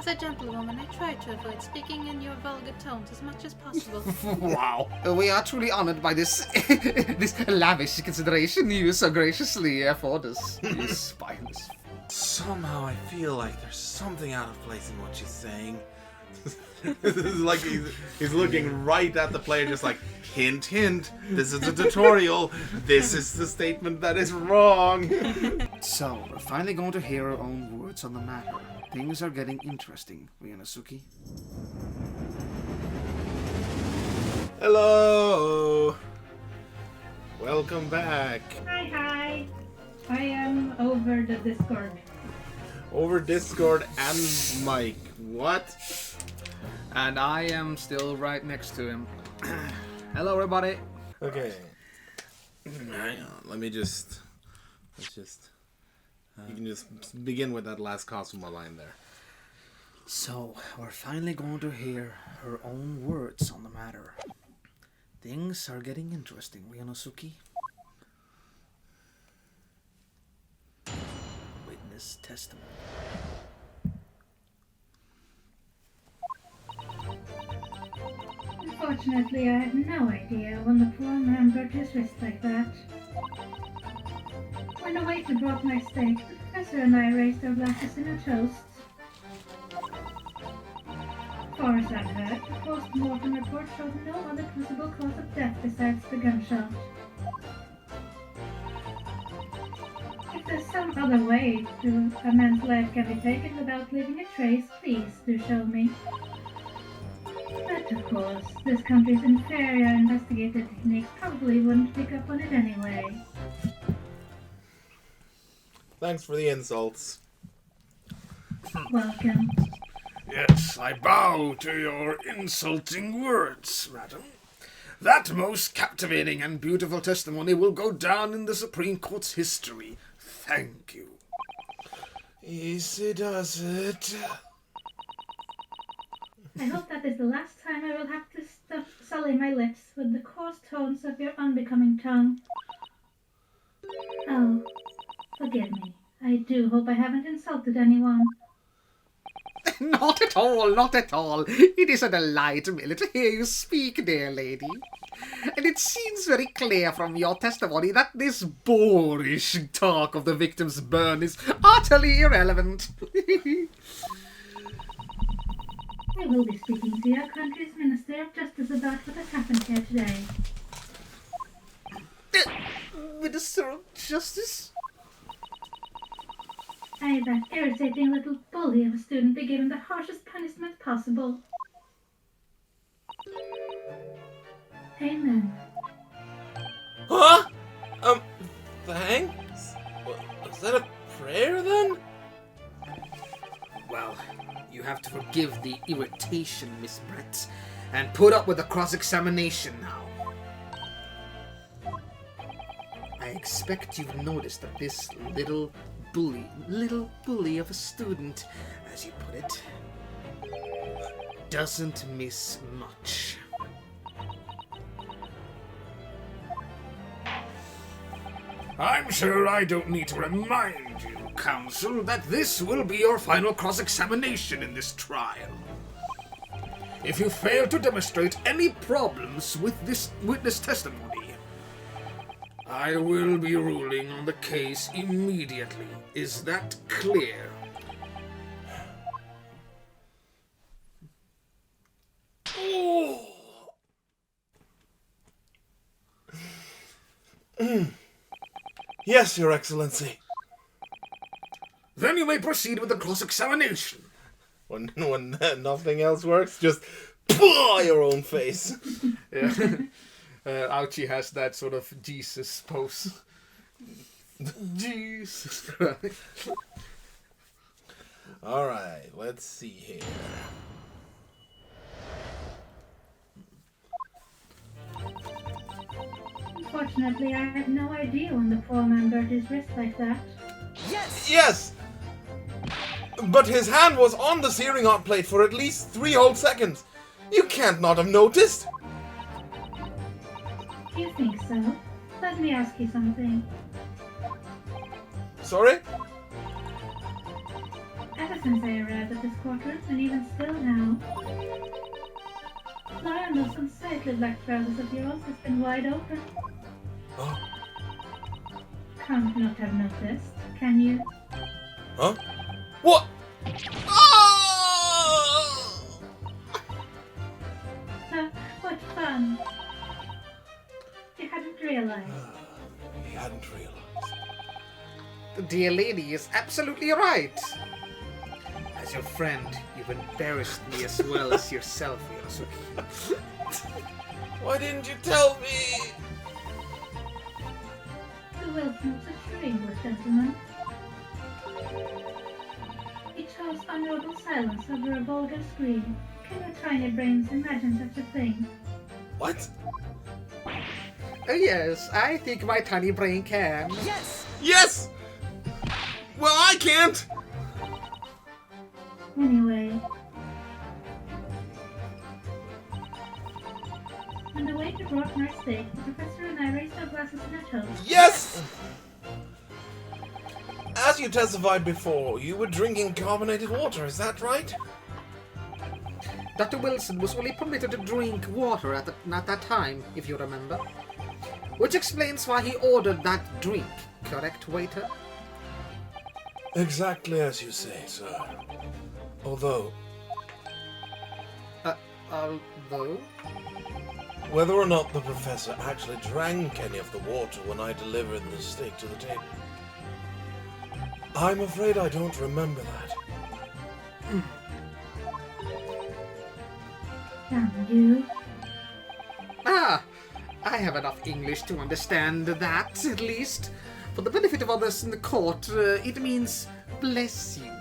As a gentlewoman, I try to avoid speaking in your vulgar tones as much as possible. Wow, we are truly honored by this this lavish consideration you so graciously afford us, you spineless. Somehow I feel like there's something out of place in what she's saying. This is like he's looking right at the player, just like, hint, hint, this is a tutorial, this is the statement that is wrong. So, we're finally going to hear our own words on the matter. Things are getting interesting, Ryunosuke. Hello! Welcome back. Hi. I am over the Discord. Over Discord and Mike. What? And I am still right next to him. Hello, everybody. Okay. Hang on, let's just... you can just begin with that last Kazuma line there. So, we're finally going to hear her own words on the matter. Things are getting interesting, Ryunosuke. Witness testimony. Unfortunately, I had no idea when the poor man broke his wrist like that. When the waiter brought my steak, the professor and I raised our glasses in a toast. Far as I've heard, the post-mortem report showed no other possible cause of death besides the gunshot. If there's some other way to a man's life can be taken without leaving a trace, please do show me. But of course, this country's inferior investigative techniques probably wouldn't pick up on it anyway. Thanks for the insults. Welcome. Yes, I bow to your insulting words, madam. That most captivating and beautiful testimony will go down in the Supreme Court's history. Thank you. Easy does it. I hope that is the last time I will have to sully my lips with the coarse tones of your unbecoming tongue. Oh, forgive me. I do hope I haven't insulted anyone. Not at all, not at all. It is a delight merely to hear you speak, dear lady. And it seems very clear from your testimony that this boorish talk of the victim's burn is utterly irrelevant. I will be speaking to your country's Minister of Justice about what has happened here today. Minister of Justice? That irritating little bully of a student be given the harshest punishment possible. Amen. Huh? Thanks? Was that a prayer then? Well, you have to forgive the irritation, Miss Brett, and put up with the cross-examination now. I expect you've noticed that this little bully of a student, as you put it, doesn't miss much. I'm sure I don't need to remind you, counsel, that this will be your final cross-examination in this trial. If you fail to demonstrate any problems with this witness testimony, I will be ruling on the case immediately. Is that clear? Yes, Your Excellency. Then you may proceed with the cross-examination. When nothing else works, just paw your own face. Yeah. Ouchie has that sort of Jesus pose. Jesus Christ. Alright, let's see here. Unfortunately, I had no idea when the poor man burnt his wrist like that. Yes! But his hand was on the searing hot plate for at least 3 whole seconds. You can't not have noticed. You think so? Let me ask you something. Sorry? ever since I arrived at this courtroom, and even still now. The eye on those unsightly black trousers of yours has been wide open. Huh? Can't not have noticed, can you? Huh? What? Oh! What fun! You hadn't realized. He hadn't realized. The dear lady is absolutely right. As your friend, you've embarrassed me as well as yourself, Yosuke. Why didn't you tell me? The Wilson was a shrewd English gentleman. He chose honorable silence over a vulgar scream. Can your tiny brains imagine such a thing? What? Oh yes, I think my tiny brain can. Yes! Well, I can't! Anyway. When the waiter brought my steak, the professor and I raised our glasses in a toast. Yes! As you testified before, you were drinking carbonated water, is that right? Dr. Wilson was only permitted to drink water at that time, if you remember. Which explains why he ordered that drink, correct, waiter? Exactly as you say, sir. Although, Although? whether or not the professor actually drank any of the water when I delivered the steak to the table, I'm afraid I don't remember that. Damn you. Ah, I have enough English to understand that, at least. For the benefit of others in the court, it means bless you.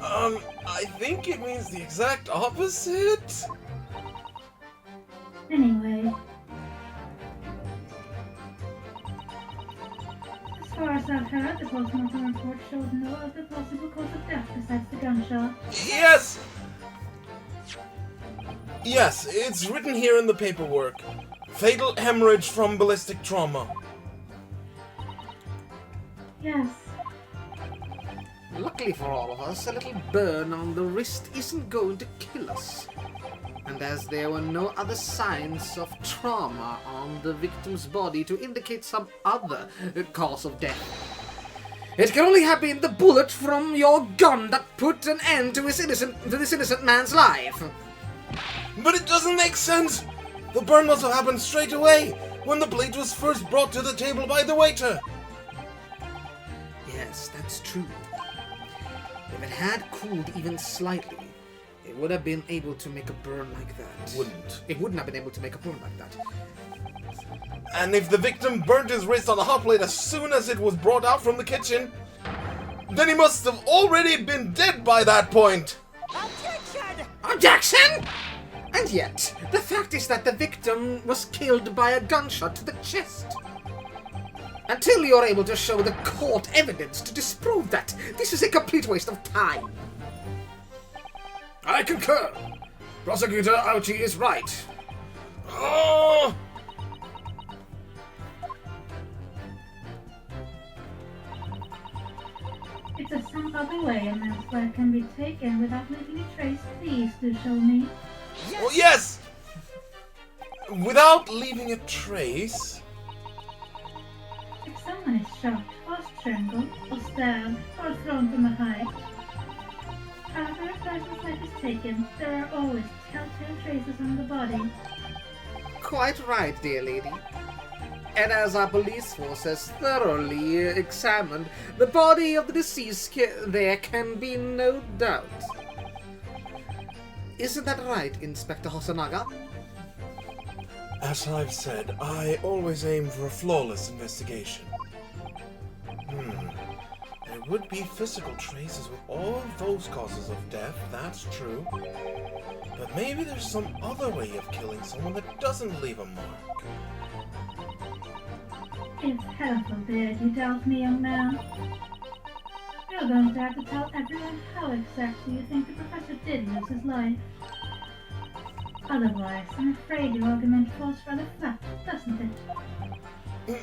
I think it means the exact opposite. Anyway. As far as I've heard, the postmortem report showed no other possible cause of death besides the gunshot. Yes! Yes, it's written here in the paperwork. Fatal hemorrhage from ballistic trauma. Yes. Luckily for all of us, a little burn on the wrist isn't going to kill us. And as there were no other signs of trauma on the victim's body to indicate some other cause of death, it can only have been the bullet from your gun that put an end to this innocent man's life. But it doesn't make sense! The burn must have happened straight away, when the plate was first brought to the table by the waiter. Yes, that's true. If it had cooled even slightly, it would have been able to make a burn like that. Wouldn't. It wouldn't have been able to make a burn like that. And if the victim burnt his wrist on the hot plate as soon as it was brought out from the kitchen, then he must have already been dead by that point! Objection! And yet, the fact is that the victim was killed by a gunshot to the chest. Until you're able to show the court evidence to disprove that, this is a complete waste of time. I concur. Prosecutor Ouchie is right. Oh! If there's some other way a man's life can be taken without leaving a trace, please do show me. Oh, yes! Without leaving a trace... If someone is shot, or strangled, or stabbed, or thrown from a height, after a person's life is taken, there are always telltale traces on the body. Quite right, dear lady. And as our police force has thoroughly examined the body of the deceased, there can be no doubt. Isn't that right, Inspector Hosonaga? As I've said, I always aim for a flawless investigation. There would be physical traces with all of those causes of death, that's true. But maybe there's some other way of killing someone that doesn't leave a mark. If heaven forbid you doubt me, young man, you're going to have to tell everyone how exactly you think the professor did lose his life. Otherwise, I'm afraid your argument falls rather flat, doesn't it?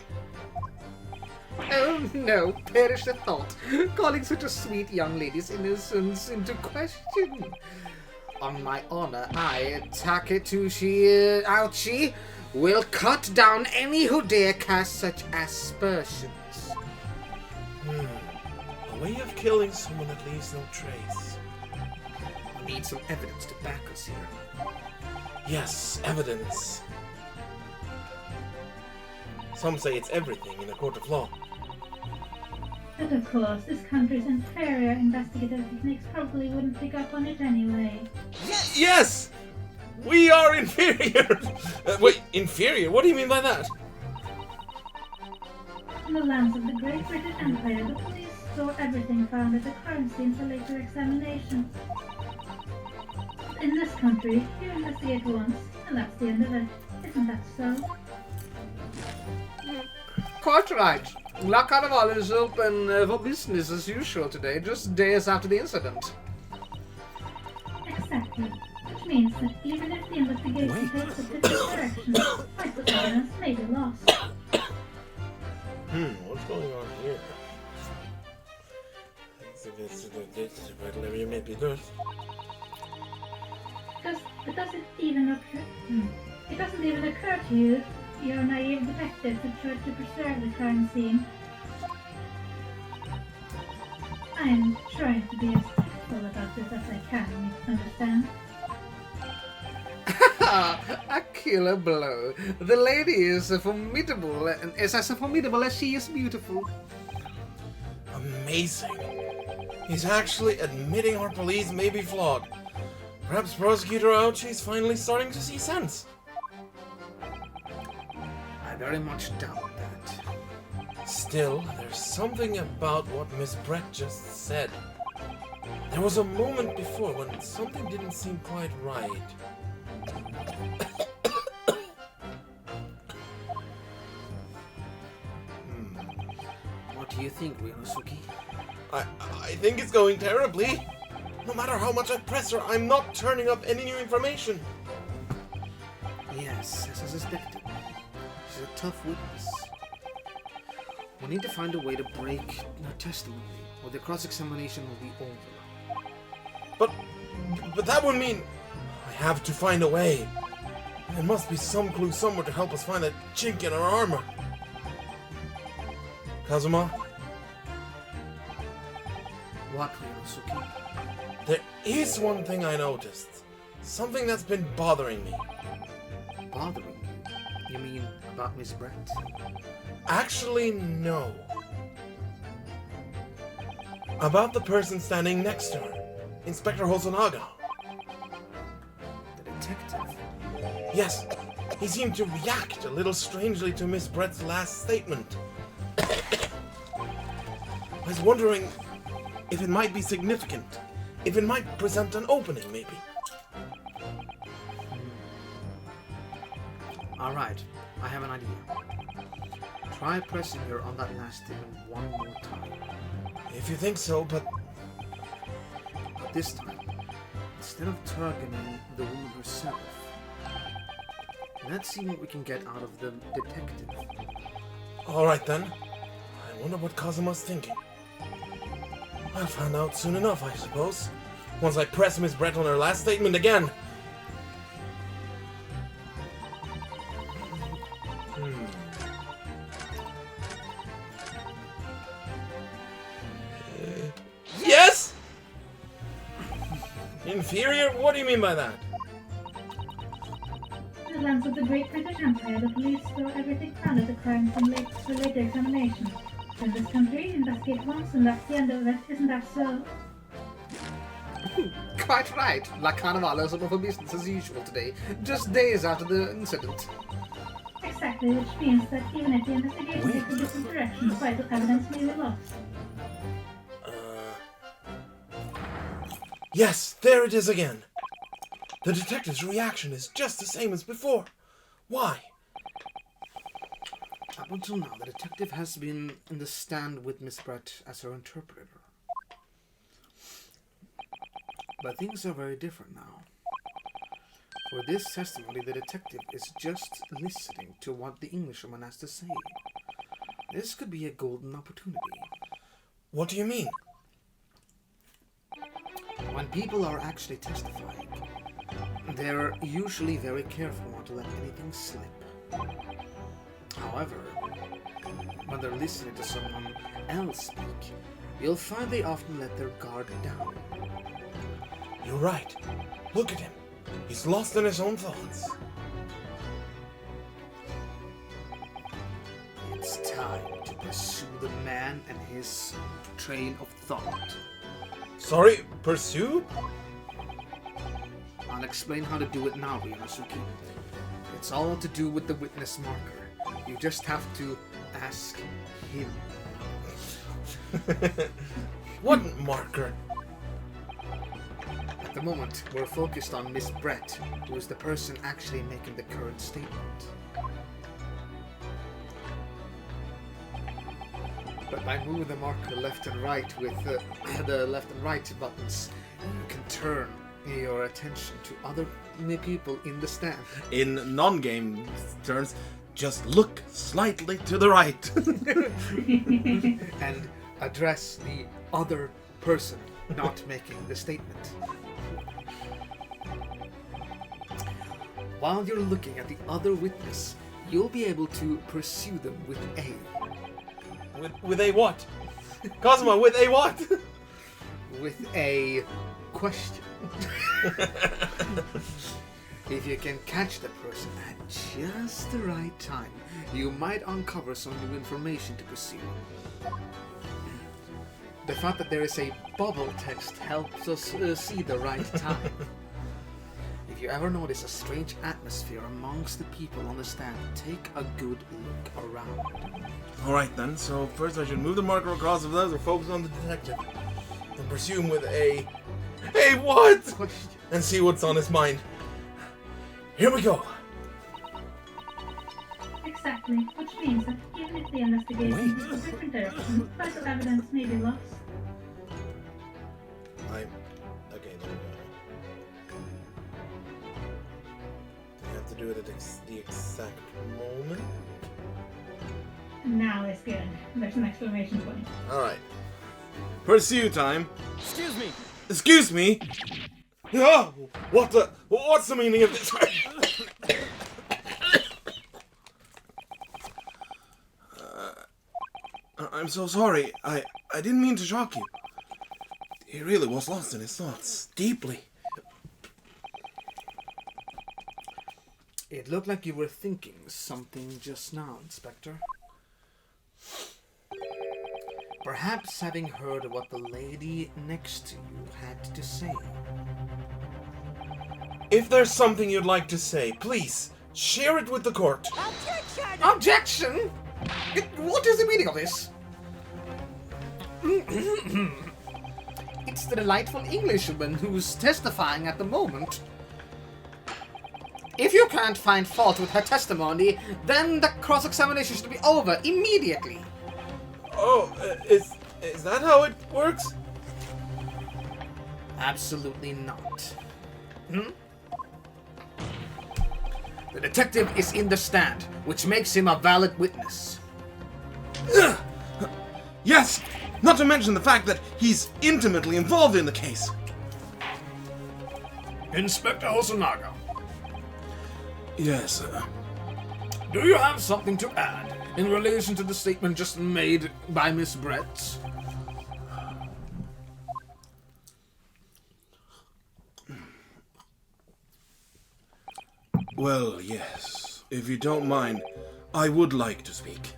Oh no, perish the thought, calling such a sweet young lady's innocence into question. On my honor, I, Taketoshi Ouchie, will cut down any who dare cast such aspersions. A way of killing someone that leaves no trace. We need some evidence to back us here. Yes, evidence. Some say it's everything in a court of law. But of course, this country's inferior investigative techniques probably wouldn't pick up on it anyway. Yes! We are inferior! Wait, inferior? What do you mean by that? In the lands of the Great British Empire, the police store everything found at the crime scene for later examination. In this country, you investigate once, and that's the end of it. Isn't that so? Quite right. La Carnival is open for business as usual today, just days after the incident. Exactly. Which means that even if the investigation takes a different direction, vital evidence may be lost. What's going on here? It doesn't even occur to you, your naive detective, to try to preserve the crime scene. I'm trying to be as tactful about this as I can, you understand? A killer blow. The lady is formidable, and is as formidable as she is beautiful. Amazing. He's actually admitting our police may be flawed. Perhaps Prosecutor Ouchie's finally starting to see sense. I very much doubt that. Still, there's something about what Miss Brett just said. There was a moment before when something didn't seem quite right. What do you think, Ryunosuke? I think it's going terribly. No matter how much I press her, I'm not turning up any new information. Yes, as I suspected. She's a tough witness. We need to find a way to break her testimony, or the cross-examination will be over. But that would mean I have to find a way. There must be some clue somewhere to help us find a chink in our armor. Kazuma, What, Ryunosuke? there is one thing I noticed. Something that's been bothering me. Bothering you? You mean about Miss Brett? Actually, no. About the person standing next to her, Inspector Hosonaga. The detective? Yes, he seemed to react a little strangely to Miss Brett's last statement. I was wondering if it might be significant, if it might present an opening, maybe. Alright, I have an idea. Try pressing her on that last statement one more time. If you think so, but But this time, instead of targeting the woman herself, let's see what we can get out of the detective. alright then. I wonder what Kazuma's thinking. I'll find out soon enough, I suppose. Once I press Miss Brett on her last statement again. Yes? Inferior? What do you mean by that? In the lands of the Great British Empire, the police store everything found at the crime scene for later examination. In this country, investigate once and that's the end of it. Isn't that so? Quite right. La Carnival is open for business as usual today, just days after the incident. Exactly, which means that even if the investigation takes a different direction, vital evidence may be lost. Yes, there it is again. The detective's reaction is just the same as before. Why? Up until now, the detective has been in the stand with Miss Brett as her interpreter. But things are very different now. For this testimony, the detective is just listening to what the Englishwoman has to say. This could be a golden opportunity. What do you mean? When people are actually testifying, they're usually very careful not to let anything slip. However, when they're listening to someone else speak, you'll find they often let their guard down. You're right. Look at him. He's lost in his own thoughts. It's time to pursue the man and his train of thought. Sorry, pursue? I'll explain how to do it now, Ryunosuke. It's all to do with the witness marker. You just have to ask him. What marker? At the moment, we're focused on Miss Brett, who is the person actually making the current statement. But by moving the marker left and right with the left and right buttons, you can turn your attention to other people in the stand. In non-game terms, just look slightly to the right. And address the other person not making the statement. While you're looking at the other witness, you'll be able to pursue them with a With a what? Cosmo, with a what? with a question. If you can catch the person at just the right time, you might uncover some new information to pursue. The fact that there is a bubble text helps us see the right time. If you ever notice a strange atmosphere amongst the people on the stand, take a good look around. Alright then, so first I should move the marker across the left or focus on the detective. Then pursue him with a... Hey, what? Question. And see what's on his mind. Here we go. Exactly, which means that even if the investigation goes a different direction, vital evidence may be lost. Okay, there we go. I have to do it at the exact moment. Now is good. There's an exclamation point. Alright. Pursue time. Excuse me. Excuse me? Oh, what's the meaning of this? I'm so sorry. I didn't mean to shock you. He really was lost in his thoughts. Deeply. It looked like you were thinking something just now, Inspector. Perhaps having heard what the lady next to you had to say. If there's something you'd like to say, please, share it with the court. Objection! What is the meaning of this? It's the delightful Englishwoman who's testifying at the moment. If you can't find fault with her testimony, then the cross-examination should be over immediately. Oh, is that how it works? Absolutely not. The detective is in the stand, which makes him a valid witness. Yes! Not to mention the fact that he's intimately involved in the case. Inspector Hosonaga, Yes, sir. do you have something to add in relation to the statement just made by Miss Brett? Well, yes. If you don't mind, I would like to speak.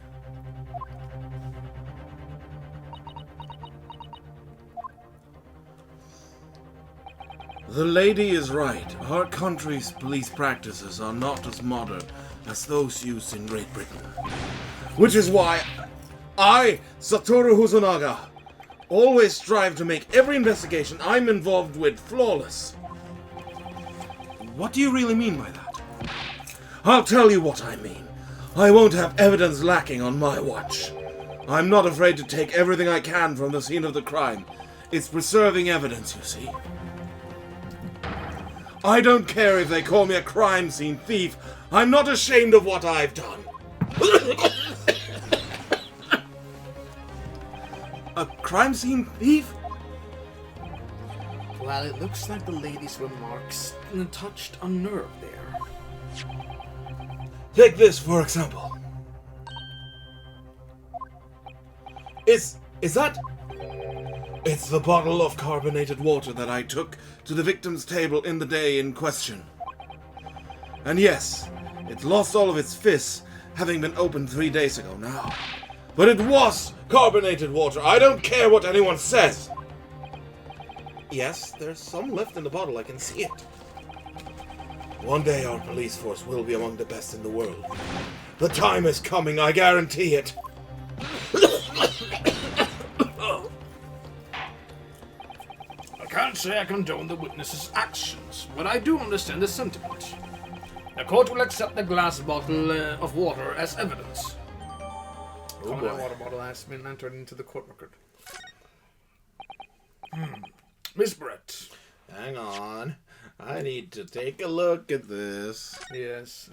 The lady is right. Our country's police practices are not as modern as those used in Great Britain. Which is why I, Satoru Hosonaga, always strive to make every investigation I'm involved with flawless. What do you really mean by that? I'll tell you what I mean. I won't have evidence lacking on my watch. I'm not afraid to take everything I can from the scene of the crime. It's preserving evidence, you see. I don't care if they call me a crime scene thief. I'm not ashamed of what I've done. crime scene thief? Well, it looks like the lady's remarks touched a nerve there. Take this, for example. Is that... It's the bottle of carbonated water that I took to the victim's table in the day in question. And yes, it lost all of its fizz, having been opened 3 days ago now. But it was carbonated water. I don't care what anyone says. Yes, there's some left in the bottle. I can see it. One day our police force will be among the best in the world. The time is coming, I guarantee it. I can't say I condone the witness's actions, but I do understand the sentiment. The court will accept the glass bottle of water as evidence. Oh My boy. water bottle has been entered into the court record. Miss Brett. Hang on. I need to take a look at this. Yes.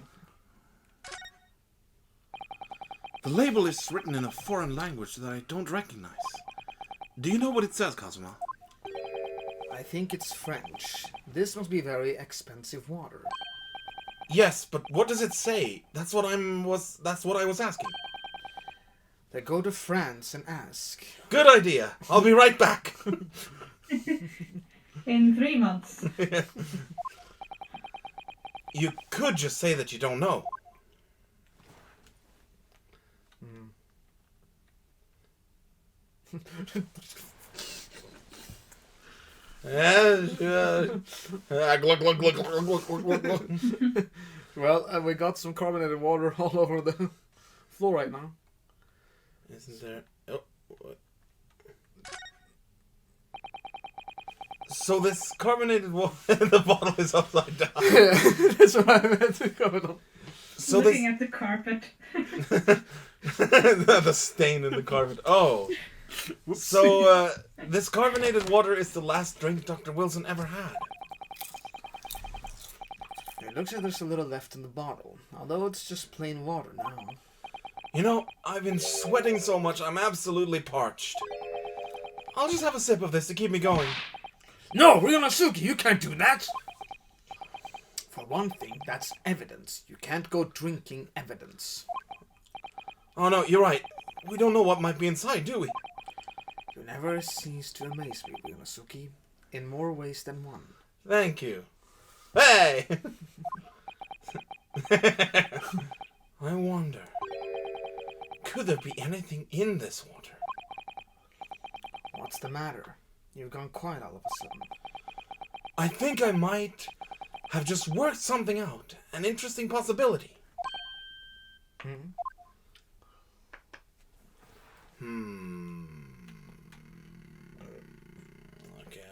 The label is written in a foreign language that I don't recognize. Do you know what it says, Kazuma? I think it's French. This must be very expensive water. Yes, but what does it say? That's what I was asking. Then go to France and ask. Good idea. I'll be right back. In 3 months. You could just say that you don't know. Well, we got some carbonated water all over the floor right now. Isn't there? Oh, what? So this carbonated water in the bottle is upside down. That's what I meant to comment on. So Looking at the carpet. the stain in the carpet. Oh. So, this carbonated water is the last drink Dr. Wilson ever had. It looks like there's a little left in the bottle, although it's just plain water now. You know, I've been sweating so much, I'm absolutely parched. I'll just have a sip of this to keep me going. No, Ryunosuke, you can't do that! For one thing, that's evidence. You can't go drinking evidence. Oh no, you're right. We don't know what might be inside, do we? You never cease to amaze me, Ryunosuke, in more ways than one. Thank you. Hey! I wonder, could there be anything in this water? What's the matter? You've gone quiet all of a sudden. I think I might have just worked something out. An interesting possibility. Okay,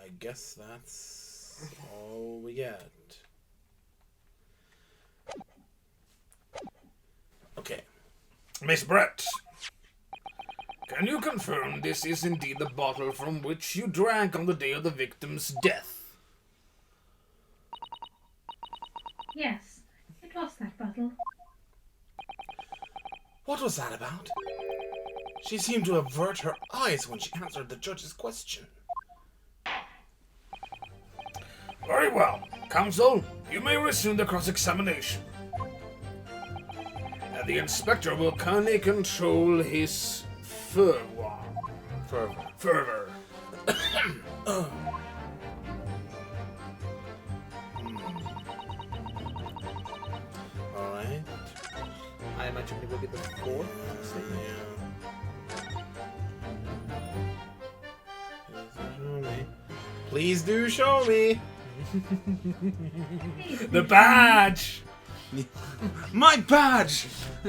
I guess that's all we get. Okay. Miss Brett, can you confirm this is indeed the bottle from which you drank on the day of the victim's death? Yes, it was that bottle. What was that about? She seemed to avert her eyes when she answered the judge's question. Very well. Counsel, you may resume the cross-examination. The inspector will kindly control his fervor. Alright. I imagine it will be the fourth. Please do show me. The badge! My badge!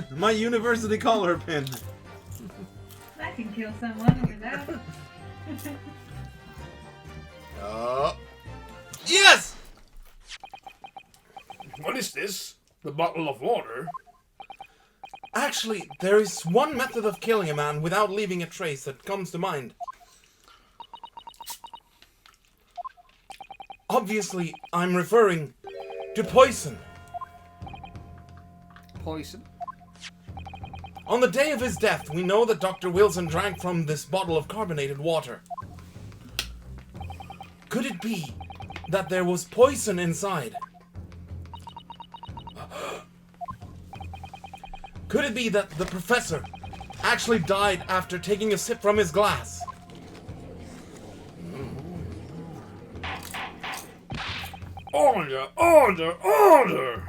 My university collar pin. I can kill someone with that. Yes! What is this? The bottle of water? Actually, there is one method of killing a man without leaving a trace that comes to mind. Obviously, I'm referring to poison. Poison? On the day of his death, we know that Dr. Wilson drank from this bottle of carbonated water. Could it be that there was poison inside? Could it be that the professor actually died after taking a sip from his glass? Order, order, order!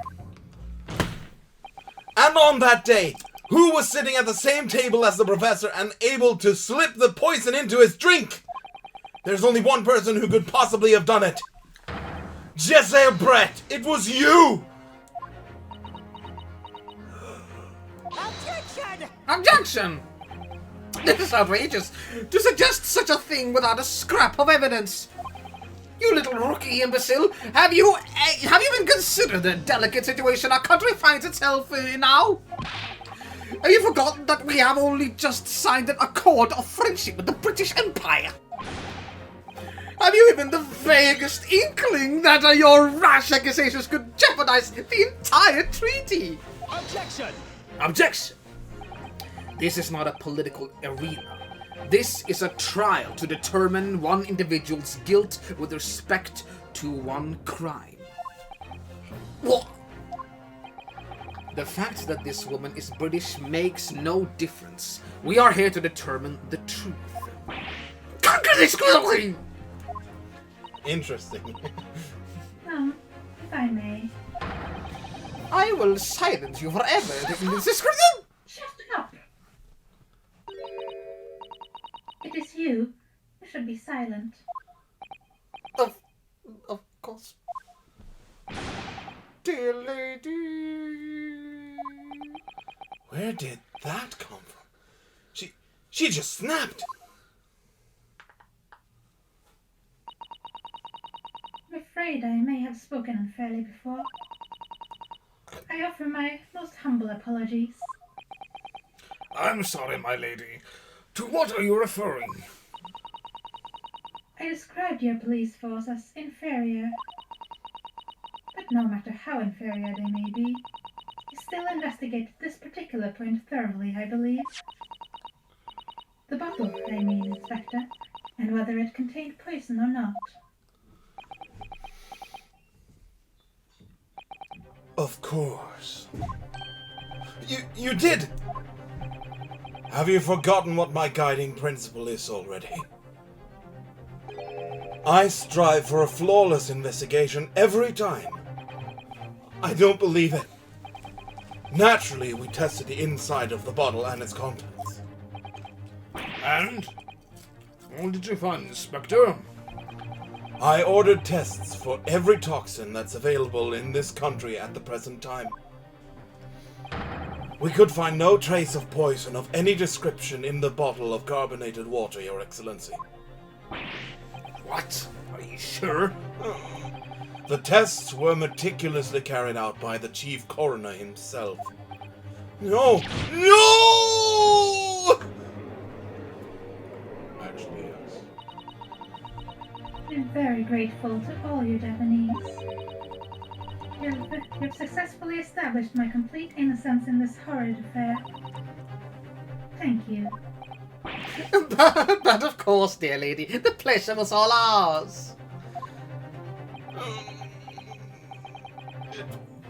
And on that day, who was sitting at the same table as the professor and able to slip the poison into his drink? There's only one person who could possibly have done it. Jesse Brett, it was you! Objection! This is outrageous. To suggest such a thing without a scrap of evidence. You little rookie imbecile, have you even considered the delicate situation our country finds itself in now? Have you forgotten that we have only just signed an accord of friendship with the British Empire? Have you even the vaguest inkling that your rash accusations could jeopardize the entire treaty? Objection! Objection! This is not a political arena. This is a trial to determine one individual's guilt with respect to one crime. What? The fact that this woman is British makes no difference. We are here to determine the truth. Conquer this clearly! Interesting. If I may. I will silence you forever. Description! Shut up! It is you. You should be silent. Of course. Dear lady. Where did that come from? She just snapped. I'm afraid I may have spoken unfairly before. I offer my most humble apologies. I'm sorry, my lady. To what are you referring? I described your police force as inferior. But no matter how inferior they may be, you still investigated this particular point thoroughly, I believe. The bottle, I mean, Inspector, and whether it contained poison or not. Of course. You did! Have you forgotten what my guiding principle is already? I strive for a flawless investigation every time. I don't believe it. Naturally, we tested the inside of the bottle and its contents. And? What did you find, Inspector? I ordered tests for every toxin that's available in this country at the present time. We could find no trace of poison of any description in the bottle of carbonated water, Your Excellency. What? Are you sure? The tests were meticulously carried out by the chief coroner himself. No! No! Actually, yes. I'm very grateful to all you Japanese. You've successfully established my complete innocence in this horrid affair. Thank you. But of course, dear lady, the pleasure was all ours.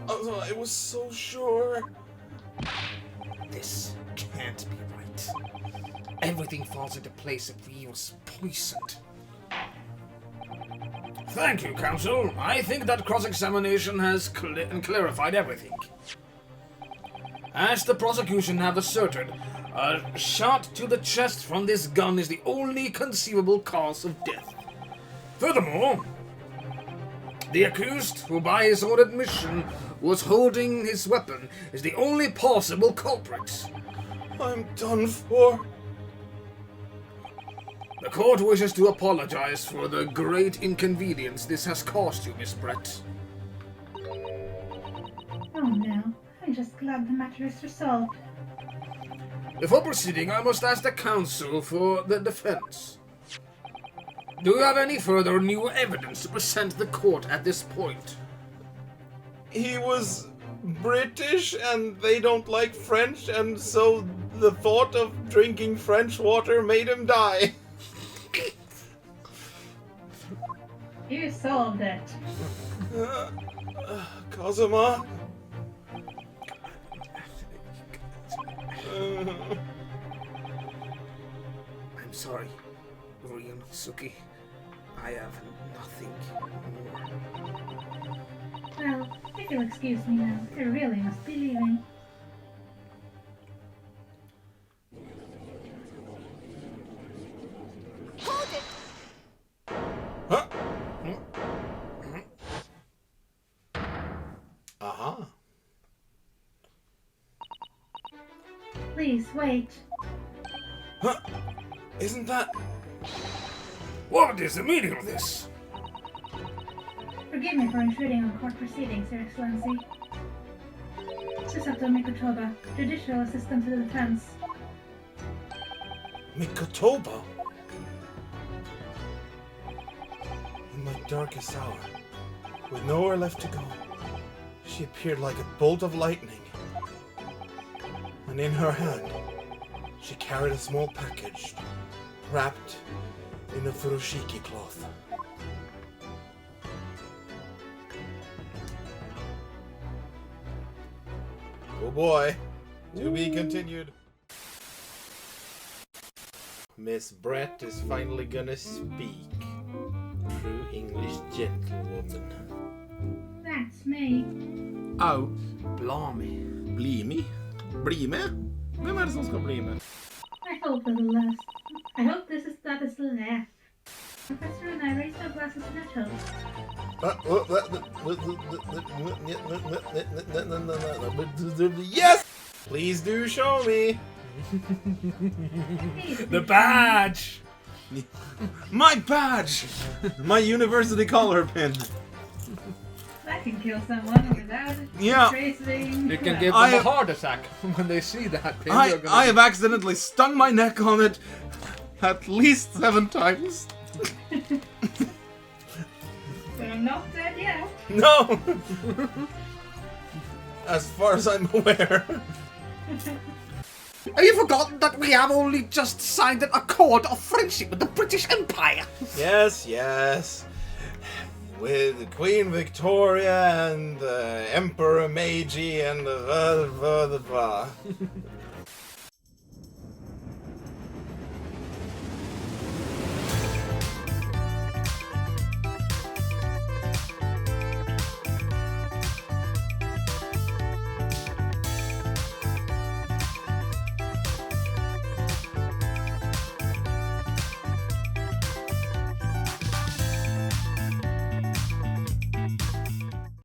I was so sure. This can't be right. Everything falls into place if he was poisoned. Thank you, Counsel. I think that cross-examination has clarified everything. As the prosecution have asserted, a shot to the chest from this gun is the only conceivable cause of death. Furthermore, the accused, who by his own admission was holding his weapon, is the only possible culprit. I'm done for. The court wishes to apologize for the great inconvenience this has caused you, Miss Brett. Oh no, I'm just glad the matter is resolved. Before proceeding, I must ask the counsel for the defense. Do you have any further new evidence to present the court at this point? He was British and they don't like French, and so The thought of drinking French water made him die. You solved it. Kazuma? I'm sorry, Ryun, Suki. I have nothing more. Well, if you'll excuse me now, I really must be leaving. Huh? Uh-huh. Please, wait. Huh? Isn't that... What is the meaning of this? Forgive me for intruding on court proceedings, Your Excellency. Susato Mikotoba, Judicial Assistant to the Defense. Mikotoba? In my darkest hour, with nowhere left to go, she appeared like a bolt of lightning. And in her hand, she carried a small package, wrapped in a furoshiki cloth. Oh boy. To be continued. Miss Brett is finally gonna speak. True English gentlewoman. That's me. Oh, blimey. Bli med? Bli med? Vem är det som ska bli med? I hope for the last. I hope that is the last. Professor and I raised our glasses in a toast. Yes! Please do show me. The badge! My badge! My university collar pin. That can kill someone without Yeah. tracing. You can give them I- a heart attack when they see that pin. I they're gonna have accidentally stung my neck on it at least 7 times. But I'm not dead yet. No! As far as I'm aware. Have you forgotten that we have only just signed an accord of friendship with the British Empire? Yes, yes. With Queen Victoria and Emperor Meiji and